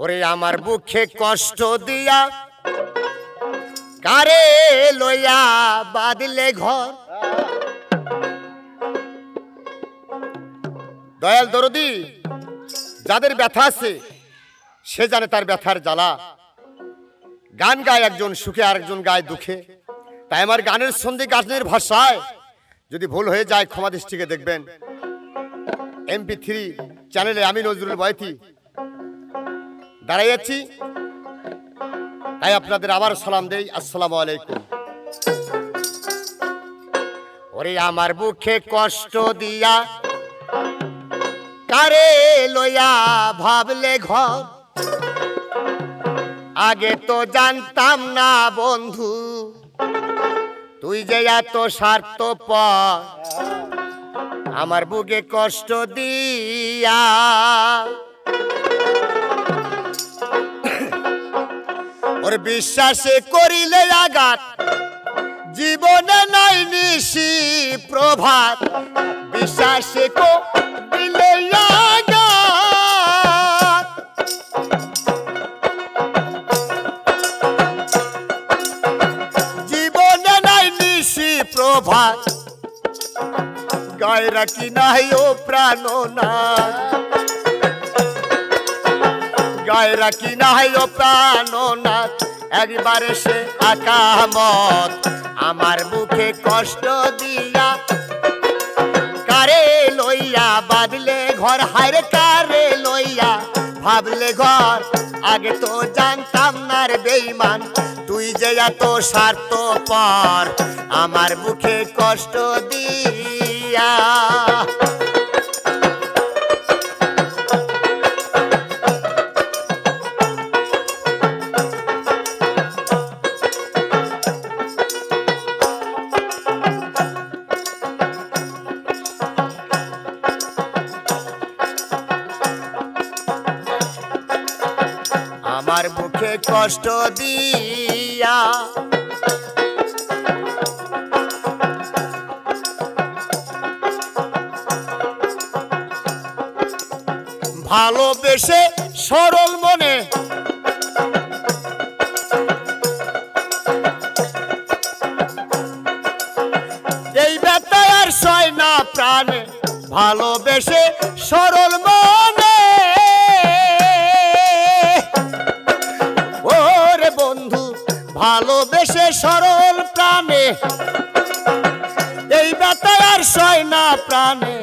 ওরে আমার বুকে কষ্ট দিয়া কারে লইয়া বাঁধলে ঘর। দয়াল দরদি যাদের ব্যথা আছে সে জানে তার ব্যথার জ্বালা। গান গায় একজন সুখে আর একজন গায় দুঃখে। তাই আমার গানের সন্ধি গানের ভাষায় যদি ভুল হয়ে যায় ক্ষমা দৃষ্টিকে দেখবেন। MP3 চ্যানেলে আমি নজরুল বয়তি দাঁড়াইয়াছি, তাই আপনাদের আবার সালাম দেই, আসসালামু আলাইকুম। ওরে আমার বুকে কষ্ট দিয়া কারে লইয়া ভাবলে ঘর। আগে তো জানতাম না বন্ধু তুই যে এত স্বার্থপর, আমার বুকে কষ্ট দিয়া। ওর বিশ্বাসে করিলে আঘাত, জীবনে নাই নিশি প্রভাত। বিশ্বাসে করিলে আঘাত, জীবনে নাই নিশি প্রভাত। গায়ে রাখি নাই ও প্রাণনাথ, গায়ে রাখি নাই ও প্রাণনাথ। একবারে সে আকামত আমার বুকে কষ্ট দিয়া কারে লইয়া বাঁধলে ঘর। হায়রে কারে লইয়া ভাবলে ঘর। আগে তো জানতাম না রে বেঈমান তুই যে এত স্বার্থপর, আমার বুকে কষ্ট দিয়া। আমার বুকে কষ্ট দিয়া ভালোবেসে সরল মনে এই ব্যথা আর সয় না প্রাণে। ভালোবেসে সরল মনে ওরে বন্ধু, ভালোবেসে সরল প্রাণে এই ব্যথা আর সয় না প্রাণে।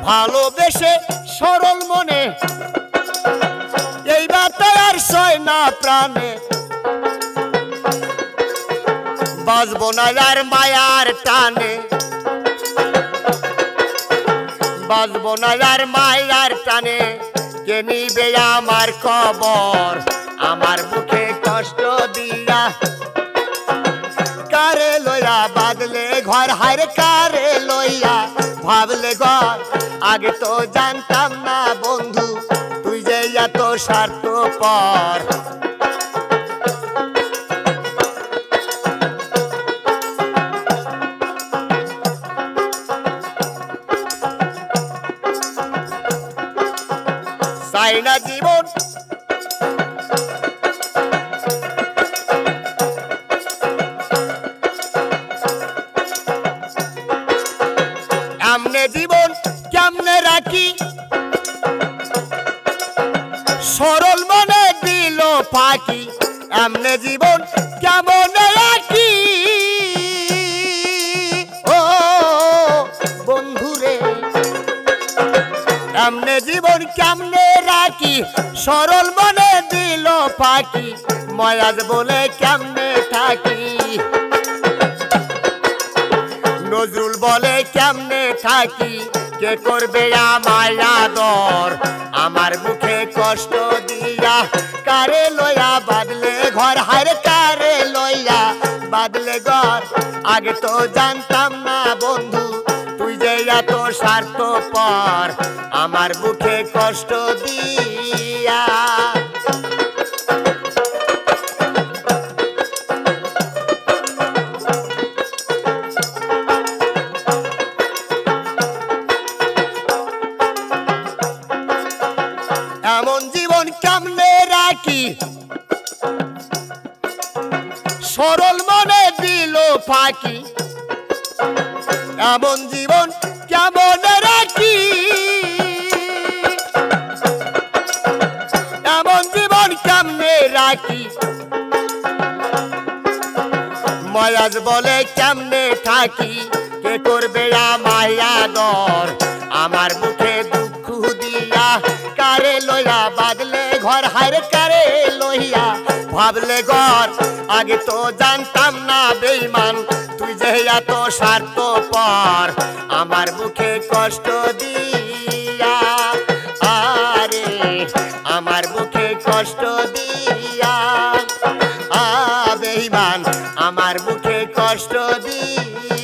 ভালোবেসে সরল মনে এই ব্যথা আর সয় না প্রাণে। বাঁচবো না আর মায়ার টানে, বাঁচবো না আর মায়ার টানে। কে নিবে আমার খবর, আমার বুকে কষ্ট দিয়া কারে লইয়া বাঁধলে ঘর। হায়রে কারে লইয়া ভাবলে ঘর। আগে তো জানতাম না বন্ধু তুই যে এত স্বার্থপর। চাই না জীবন এমনে, জীবন কেমনে রাখি সরল মনে দিল ফাঁকি। এমনে জীবন কেমন রাখি ও বন্ধুরে, এমনে জীবন কেমনে রাখি সরল মনে দিল ফাঁকি। ময়াজ বলে কেমনে থাকি, নজরুল বলে কেমনে থাকি। কে করবে আমায় আদর, আমার মুখে কষ্ট দিয়া কারে লইয়া বাঁধলে ঘর। হায়রে কারে লইয়া বাঁধলে ঘর। আগে তো জানতাম না বন্ধু তুই যে এত স্বার্থপর, আমার বুকে কষ্ট দিয়া। থাকি এমন জীবন কেমন রাখি এমন জীবন কেমনে রাখি ময়াজ বলে কেমনে থাকি কে করবে আমায় আদর আমার মুখে দুঃখ দিয়া কারে লইয়া বাদলে ঘর হারে কারে লইয়া ভাবলে ঘর আগে তো জানতাম না বেঈমান তুই যে এত স্বার্থপর আমার মুখে কষ্ট দিয়া আরে আমার মুখে কষ্ট দিয়া বেঈমান আমার মুখে কষ্ট দিয়া